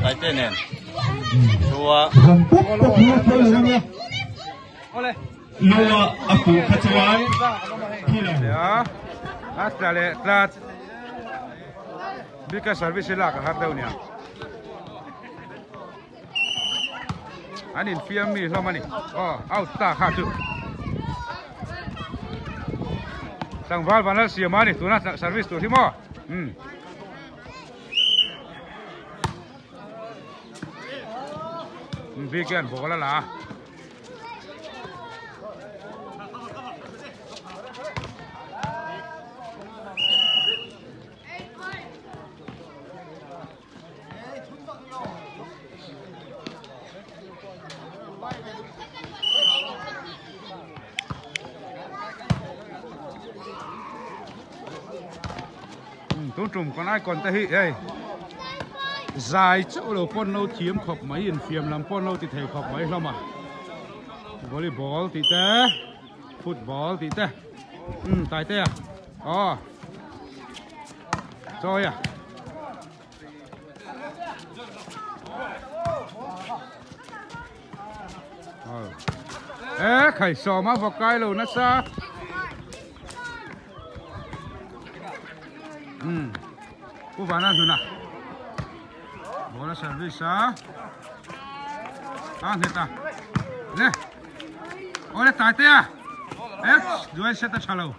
tại tên nè chùa lúa aku kacauan hilang ya atlale tlat bika service la ka har deunia anin fiam mi hlomani out ta kha tu sangwal banal siamani tuna service tu thimo weekend bola la tung trùm con ai còn tay đây dài chỗ đầu pon lâu thiếm khop máy in phiền làm pon lâu thì thầy khop máy không à volleyball thì thế football thì thế tại thế à rồi à khải sò má vào cái lầu nó xa cô vào nào rồi nè bỏ ra service á thế ta nè ôi nó tại thế à rồi sẽ ta trả lâu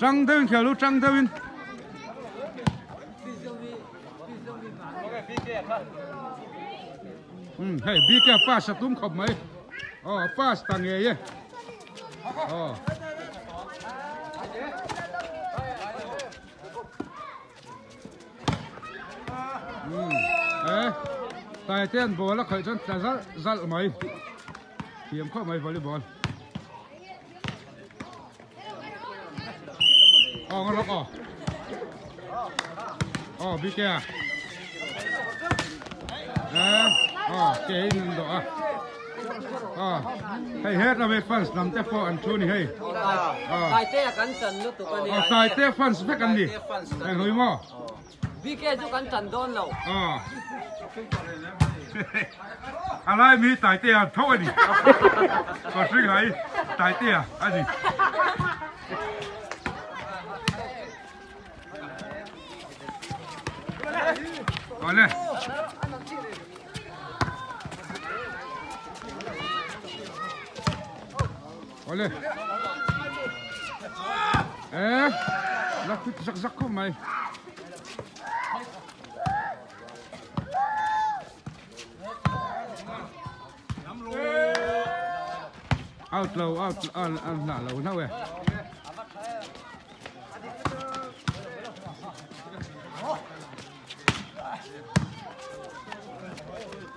Trang Thêu Khiêu lúc Trang Thêu in hey bi kia pass tum khop mai pass tang ye tại tiền ball là khởi chân zal mai tiêm khop mai volleyball ngon lắm bi kia cái ngon đó hay hết là về fans làm thế phô anh chú này hay tại thế cắn chân lúc tụi con đi tại thế fans phải cần đi anh hỏi mà bi kia chú cắn chân đón lâuอะไรมีtại thế à thôi đi có suy nghĩ tại thế à anh gì Olha. Olha. Nó cứ rắc không mày. Out low, out low nào vậy?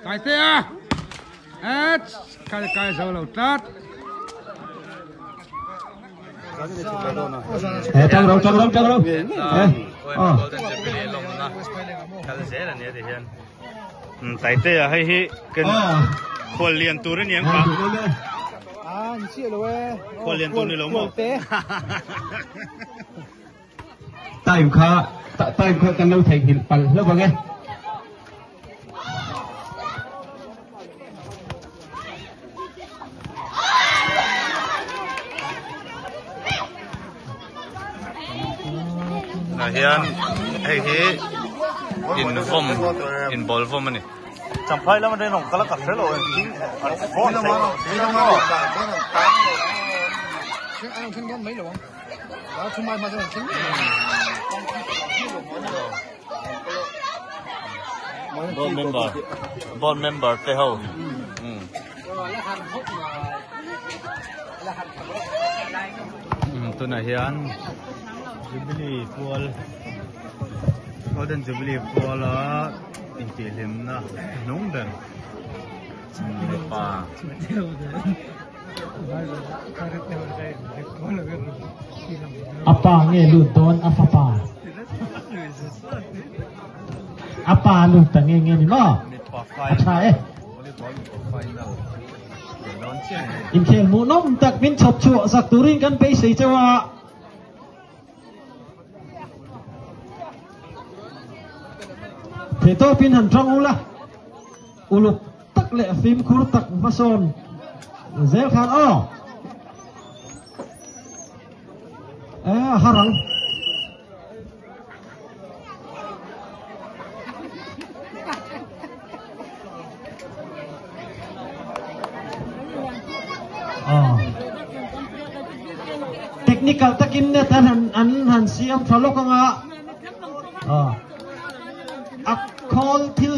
Tại thế à? Cái dầu lẩu tát. Trong đâu. Tại thế à hay cái khuôn liền tu đến nhàng cả. Khuôn liền tu này lắm không? Time khá cần đâu thành hình bằng lớp vào nghe. Hian hay in ball form này chẳng phải là mà đây nó có là cắt thế rồi phone nó mà anh không nghe mấy rồi đó chúng mai mà cho chính board member thế hậu tôi này hian Jubilee Pool Golden Jubilee Pool là in tỷ liêm na nông đần pa apa nge lu ton apa pa apa lu tengeng ni no sai im khel mu nom tak min chop chu sak turin kan pe sei chawa thế tôi pin hẳn trong ula uluk tak lệ phim khur tak mason zel khan o harang technical takin net han siam thalok anga a call til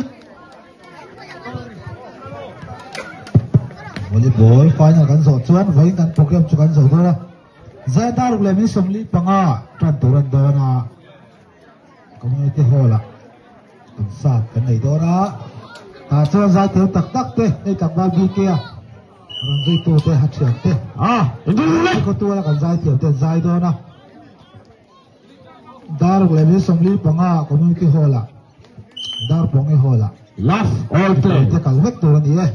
volleyball final kan so chuan voi kan program chu kan so dora zai dar le mi somli panga tran turan dona community hall kan sa kan nei dora ta chuan zai tel tak tak te ei tak ba bi ke ron zai to te ha chiat te ko tu la kan zai tel te zai dona dar le mi somli panga community hall dar ponge hall love all play te kal vek turan ye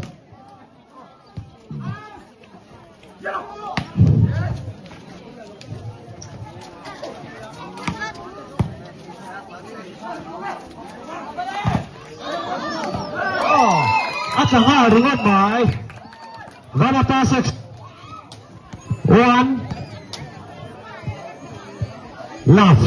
Atanga ringat mai Vanata 6 1 love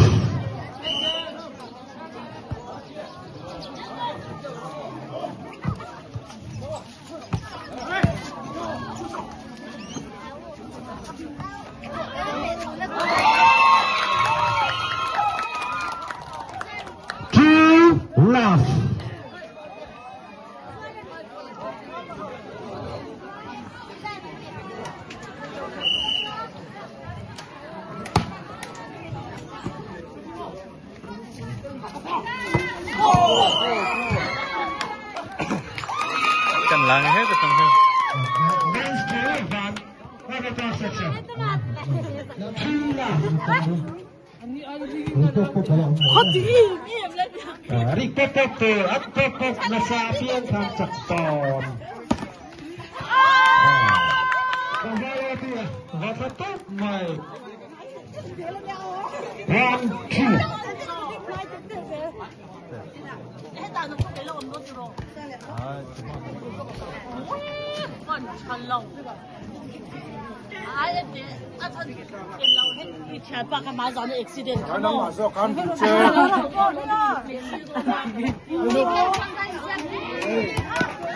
Cần lắng hết rồi không thôi. Rikete atpepok nasapian kan cakton. Kembali dia, wafatut mai. 1 2.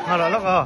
Halo lo kok.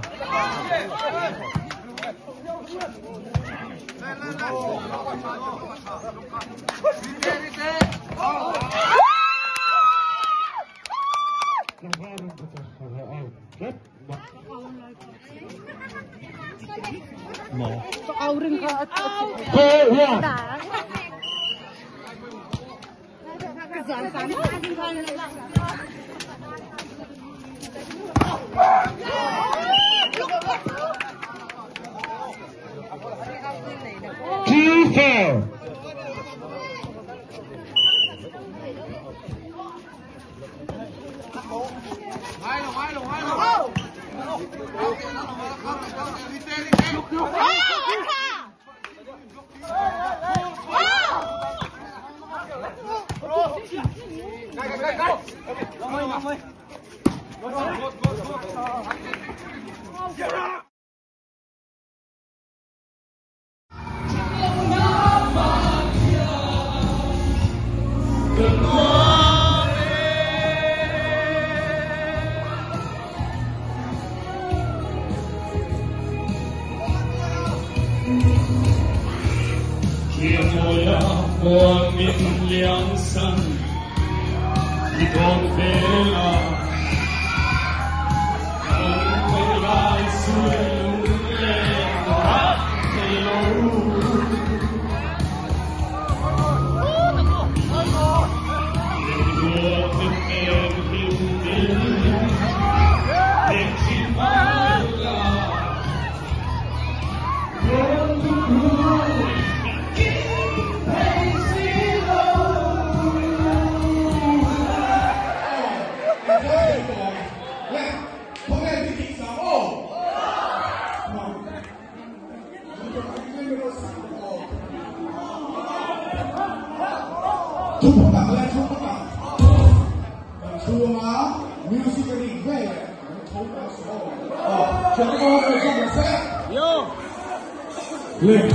Chúc mừng bạn lên, chúc mừng bạn. Chùa má, musically về. Chúng tôi phải không là sẽ. Lên.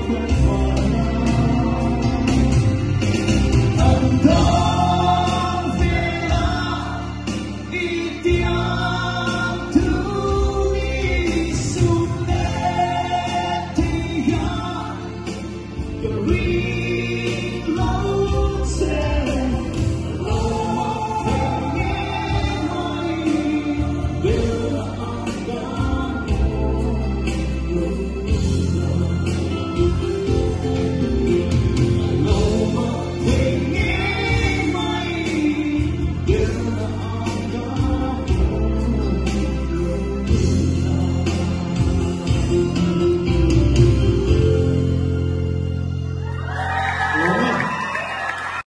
Hãy subscribe cho kênh Ghiền Mì Gõ để không bỏ lỡ